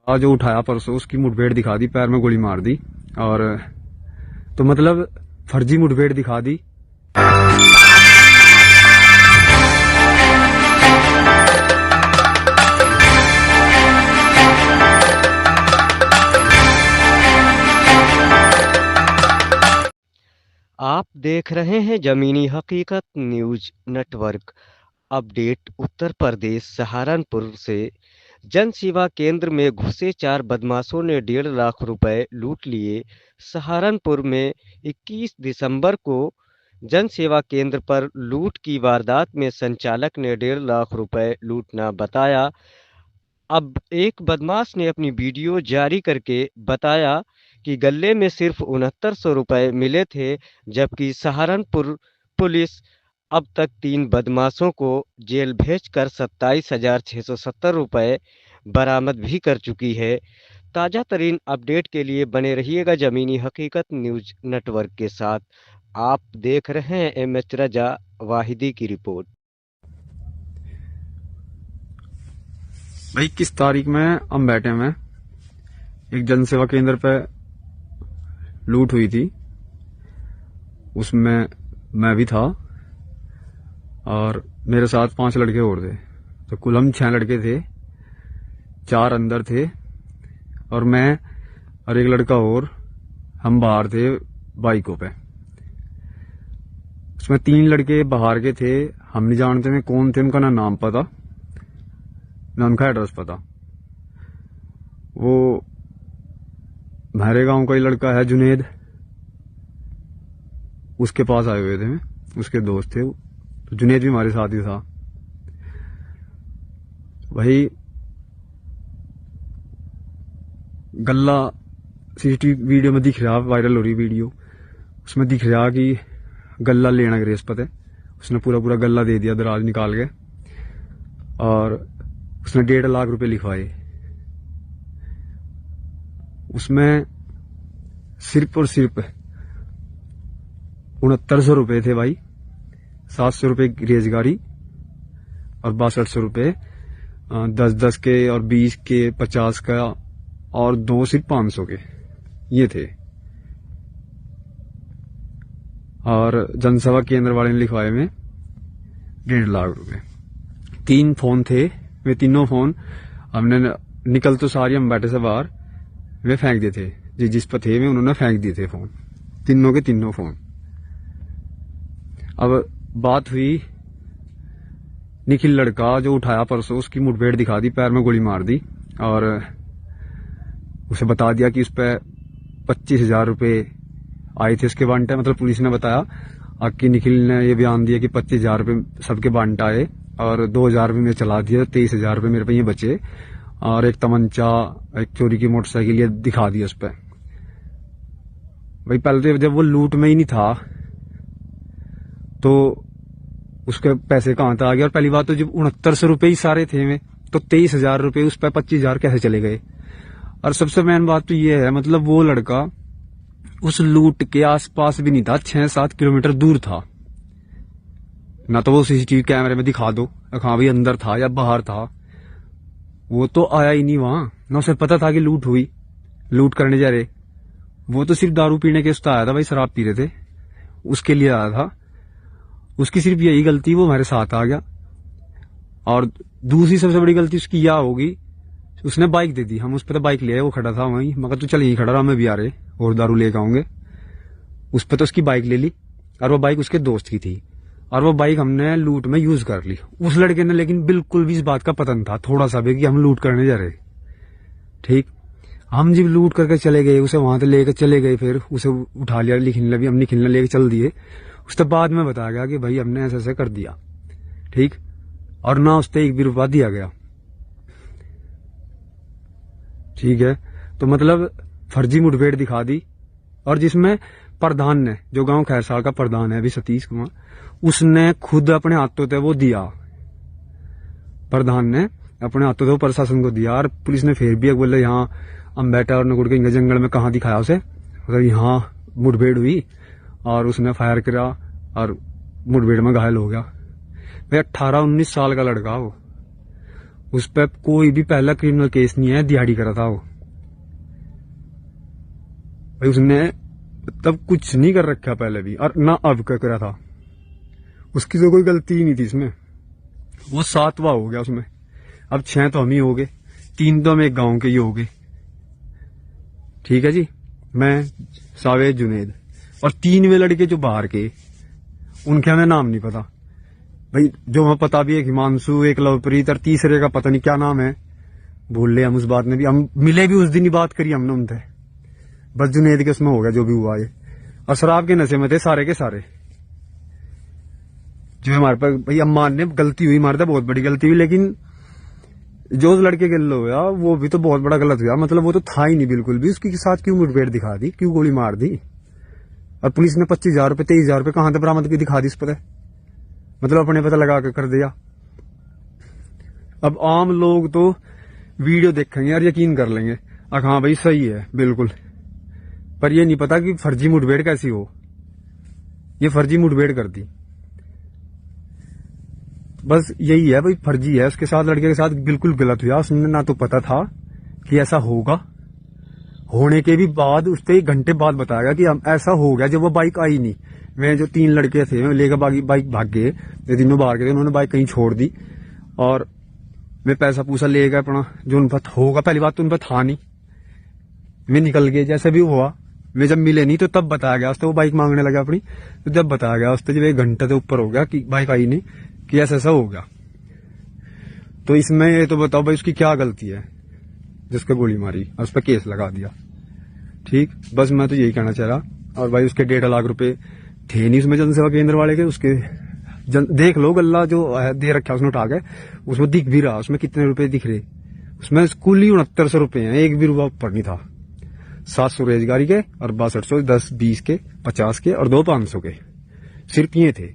आज जो उठाया परसों उसकी मुठभेड़ दिखा दी, पैर में गोली मार दी। और तो मतलब फर्जी मुठभेड़ दिखा दी। आप देख रहे हैं जमीनी हकीकत news network. Update Uttar Pradesh Saharanpur से जन सेवा केंद्र में घुसे 4 बदमाशों ने 1.5 लाख रुपए लूट लिए। सहारनपुर में 21 दिसंबर को जन सेवा केंद्र पर लूट की वारदात में संचालक ने 1.5 लाख रुपए लूटना बताया। अब एक बदमाश ने अपनी वीडियो जारी करके बताया कि गले में सिर्फ 6900 रुपए मिले थे, जबकि सहारनपुर पुलिस अब तक 3 बदमाशों को जेल भेजकर 27,670 रुपए बरामद भी कर चुकी है। ताज़ा तरीन अपडेट के लिए बने रहिएगा जमीनी हकीकत न्यूज नेटवर्क के साथ। आप देख रहे हैं एमएच रजा वाहिदी की रिपोर्ट। भाई 21 तारीख में हम बैठे में एक जन सेवा केंद्र पे लूट हुई थी, उसमें मैं भी था और मेरे साथ 5 लड़के और थे। तो कुल हम 6 लड़के थे, 4 अंदर थे और मैं और एक लड़का और, हम बाहर थे बाइकों पे। उसमें 3 लड़के बाहर के थे, हम नहीं जानते थे कौन थे, उनका ना नाम पता ना उनका एड्रेस पता। वो हमारे गांव का ही लड़का है जुनेद, उसके पास आए हुए थे, उसके दोस्त थे। तो जुनेद भी हमारे साथ ही था। वही गल्ला सीसीटीवी वीडियो में दिख रहा, वायरल हो रही वीडियो, उसमें दिख रहा कि गल्ला लेना ग्रेस पते। उसने पूरा गल्ला दे दिया दराज निकाल के और उसने 1.5 लाख रुपए लिखवाए। उसमें सिर्फ और सिर्फ 6900 रुपए थे भाई, 700 रुपए रेजगारी और 6200 रुपए 10-10 के और 20 के 50 का और 2 सिर्फ 500 के ये थे। और जनसेवा केंद्र वाले ने लिखवाए में 1.5 लाख रुपए। 3 फोन थे, वे तीनों फोन हमने निकल तो सारी हम बैठे से बाहर, वे फेंक दिए थे। जिस पर थे वे उन्होंने फेंक दिए थे फोन, तीनों के तीनों फोन। अब बात हुई निखिल लड़का जो उठाया परसों, उसकी मुठभेड़ दिखा दी, पैर में गोली मार दी और उसे बता दिया कि उस पर 25,000 रुपए आए थे उसके बांटे। मतलब पुलिस ने बताया कि निखिल ने ये बयान दिया कि 25,000 रुपए सबके बांट आए और 2,000 रुपए मैं चला दिया, 23,000 रुपए मेरे पे ये बचे और एक तमंचा, एक चोरी की मोटरसाइकिल ये दिखा दी उस पर। भाई पहले तो जब वो लूट में ही नहीं था तो उसके पैसे कहां था आ गया। और पहली बात तो जब 6900 रुपए ही सारे थे में, तो 23,000 रुपए उस पर 25,000 कैसे चले गए। और सबसे मेन बात तो ये है, मतलब वो लड़का उस लूट के आसपास भी नहीं था, 6-7 किलोमीटर दूर था। ना तो वो सीसीटीवी कैमरे में दिखा दो हाँ भाई अंदर था या बाहर था, वो तो आया ही नहीं वहां। ना उसे पता था कि लूट हुई, लूट करने जा रहे। वो तो सिर्फ दारू पीने के उसका आया था भाई, शराब पी रहे थे उसके लिए आया था। उसकी सिर्फ यही गलती, वो हमारे साथ आ गया। और दूसरी सबसे बड़ी गलती उसकी यह होगी, उसने बाइक दे दी। हम उस पर तो बाइक ले आए, वो खड़ा था वहीं, मगर तू चल यहीं खड़ा रहा, मैं भी आ रहे और दारू लेकर आऊंगे। उस पर तो उसकी बाइक ले ली और वो बाइक उसके दोस्त की थी और वो बाइक हमने लूट में यूज कर ली। उस लड़के ने लेकिन बिल्कुल भी इस बात का पता नहीं था थोड़ा सा भी कि हम लूट करने जा रहे। ठीक, हम जब लूट करके चले गए, उसे वहां से लेकर चले गए, फिर उसे उठा लिया, लिखने भी हमने खिलने लेके चल दिए। उसके बाद में बताया गया कि भाई हमने ऐसे ऐसे कर दिया। ठीक, और ना उस पर 1 भी रुपया दिया गया। ठीक है, तो मतलब फर्जी मुठभेड़ दिखा दी। और जिसमें प्रधान ने, जो गांव खैरसाल का प्रधान है अभी सतीश कुमार, उसने खुद अपने हाथों से वो दिया, प्रधान ने अपने हाथों से वो प्रशासन को दिया। और पुलिस ने फिर भी बोले यहाँ अम्बेटा और नगुड़ के जंगल में कहाँ दिखाया उसे, मतलब यहाँ मुठभेड़ हुई और उसने फायर करा और मुठभेड़ में घायल हो गया। भाई 18-19 साल का लड़का वो, उस पर कोई भी पहला क्रिमिनल केस नहीं है, दिहाड़ी करा था वो भाई। उसने तब कुछ नहीं कर रखा पहले भी, और ना अब क्या करा था। उसकी तो कोई गलती ही नहीं थी इसमें। वो 7वां हो गया उसमें। अब 6 तो हम ही हो गए, 3 तो हम एक गांव के ही हो गए। ठीक है जी, मैं, सावेद, जुनेद, और 3 वे लड़के जो बाहर के, उनके हमें नाम नहीं पता भाई। जो हमें पता भी है, हिमांशु, एक लवप्रीत, और तीसरे का पता नहीं क्या नाम है, भूल ले हम। उस बात में भी हम मिले भी उस दिन ही बात करी हमने उनसे। बस जुनेद के उसमें हो गया जो भी हुआ ये। और शराब के नशे में थे सारे के सारे। जो हमारे पास भाई अम्मान ने गलती हुई, मारता बहुत बड़ी गलती हुई, लेकिन जो उस लड़के के लो हुआ वो भी तो बहुत बड़ा गलत हुआ। मतलब वो तो था ही नहीं बिल्कुल भी। उसके साथ क्यों मुठभेड़ दिखा दी, क्यों गोली मार दी? और पुलिस ने 25,000 रुपए 23,000 रुपए कहां तक बरामद की दिखा दी इस पर। मतलब अपने पता लगा कर दिया। अब आम लोग तो वीडियो देखेंगे और यकीन कर लेंगे, हाँ भाई सही है बिल्कुल, पर ये नहीं पता कि फर्जी मुठभेड़ कैसी हो। ये फर्जी मुठभेड़ कर दी, बस यही है भाई, फर्जी है। उसके साथ, लड़के के साथ बिल्कुल गलत हुआ। उसने ना तो पता था कि ऐसा होगा, होने के भी बाद उससे 1 घंटे बाद बताया कि ऐसा हो गया। जब वो बाइक आई नहीं, मैं जो 3 लड़के थे लेकर बाइक भाग गए, ये तीनों बाहर गए थे, उन्होंने बाइक कहीं छोड़ दी और मैं पैसा पूसा ले गया अपना जो उन पर होगा। पहली बात तो उन पर था नहीं, मैं निकल गया जैसे भी हुआ। मैं जब मिले नहीं तो तब बताया गया उससे, वो बाइक मांगने लगा अपनी, तो जब बताया गया उससे, जब 1 घंटे से ऊपर हो गया कि बाइक आई नहीं, कि ऐसा हो गया। तो इसमें ये तो बताओ भाई उसकी क्या गलती है जिसको गोली मारी और उस पर केस लगा दिया। ठीक, बस मैं तो यही कहना चाह रहा। और भाई उसके 1.5 लाख रुपए थे नहीं उसमें जनसेवा केंद्र वाले के। उसके देख लो गल्ला जो दे रखा उसने उठा के, उसमें दिख भी रहा उसमें कितने रुपए दिख रहे। उसमें कुल ही 6900 रुपए हैं, 1 भी रुपया ऊपर नहीं था। 700 रोजगारी के और 6200, 10, 20 के, 50 के और 2 500 के, सिर्फ ये थे।